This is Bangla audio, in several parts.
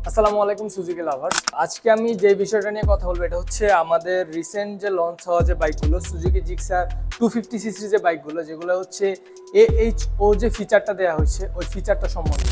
আসসালামু আলাইকুম সুজুকি লাভার্স। আজকে আমি যে বিষয়টা নিয়ে কথা বলবো এটা হচ্ছে আমাদের রিসেন্ট যে লঞ্চ হওয়া যে বাইকগুলো সুজুকি জিক্সার 250 সিসির যে বাইকগুলো, যেগুলো হচ্ছে AHO যে ফিচারটা দেওয়া হয়েছে ওই ফিচারটা সম্বন্ধে।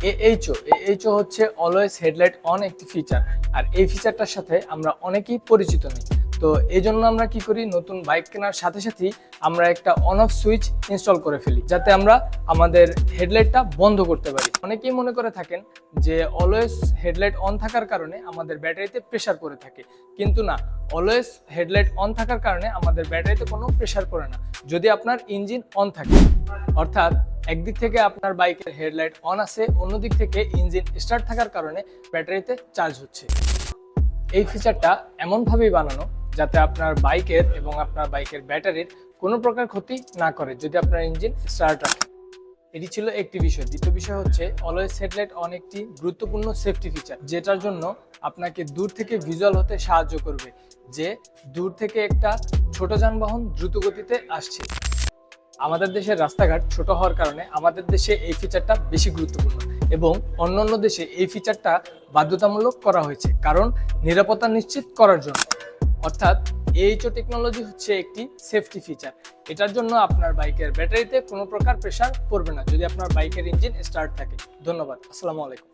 AHO হচ্ছে অলওয়েজ হেডলাইট অন একটি ফিচার, আর এই ফিচারটার সাথে আমরা অনেকেই পরিচিত নই। তো এই জন্য আমরা কি করি, নতুন বাইক কেনার সাথে সাথেই আমরা একটা অন অফ সুইচ ইনস্টল করে ফেলি, যাতে আমরা আমাদের হেডলাইটটা বন্ধ করতে পারি। অনেকেই মনে করে থাকেন যে অলওয়েজ হেডলাইট অন থাকার কারণে আমাদের ব্যাটারিতে প্রেসার পড়ে থাকে, কিন্তু না, অলওয়েজ হেডলাইট অন থাকার কারণে আমাদের ব্যাটারিতে কোনো প্রেসার পড়ে না যদি আপনার ইঞ্জিন অন থাকে। অর্থাৎ একদিক থেকে আপনার বাইকের হেডলাইট অন আছে, অন্যদিক থেকে ইঞ্জিন স্টার্ট থাকার কারণে ব্যাটারিতে চার্জ হচ্ছে। এই ফিচারটা এমনভাবেই বানানো যাতে আপনার বাইকের এবং আপনার বাইকের ব্যাটারির কোনো প্রকার ক্ষতি না করে যদি আপনার ইঞ্জিন স্টার্ট রাখে। এটি ছিল একটি বিষয়। দ্বিতীয় বিষয় হচ্ছে অলওয়েজ হেডলাইট অন একটি গুরুত্বপূর্ণ সেফটি ফিচার, যেটার জন্য আপনাকে দূর থেকে ভিজুয়াল হতে সাহায্য করবে যে দূর থেকে একটা ছোট যানবাহন দ্রুত গতিতে আসছে। আমাদের দেশের রাস্তাঘাট ছোট হওয়ার কারণে আমাদের দেশে এই ফিচারটা বেশি গুরুত্বপূর্ণ, এবং অন্যান্য দেশে এই ফিচারটা বাধ্যতামূলক করা হয়েছে কারণ নিরাপত্তা নিশ্চিত করার জন্য। অর্থাৎ AHO টেকনোলজি হচ্ছে একটি সেফটি ফিচার। এটার জন্য আপনার বাইকের ব্যাটারিতে কোনো প্রকার প্রেসার পড়বে না যদি আপনার বাইকের ইঞ্জিন স্টার্ট থাকে। ধন্যবাদ। আসসালামু আলাইকুম।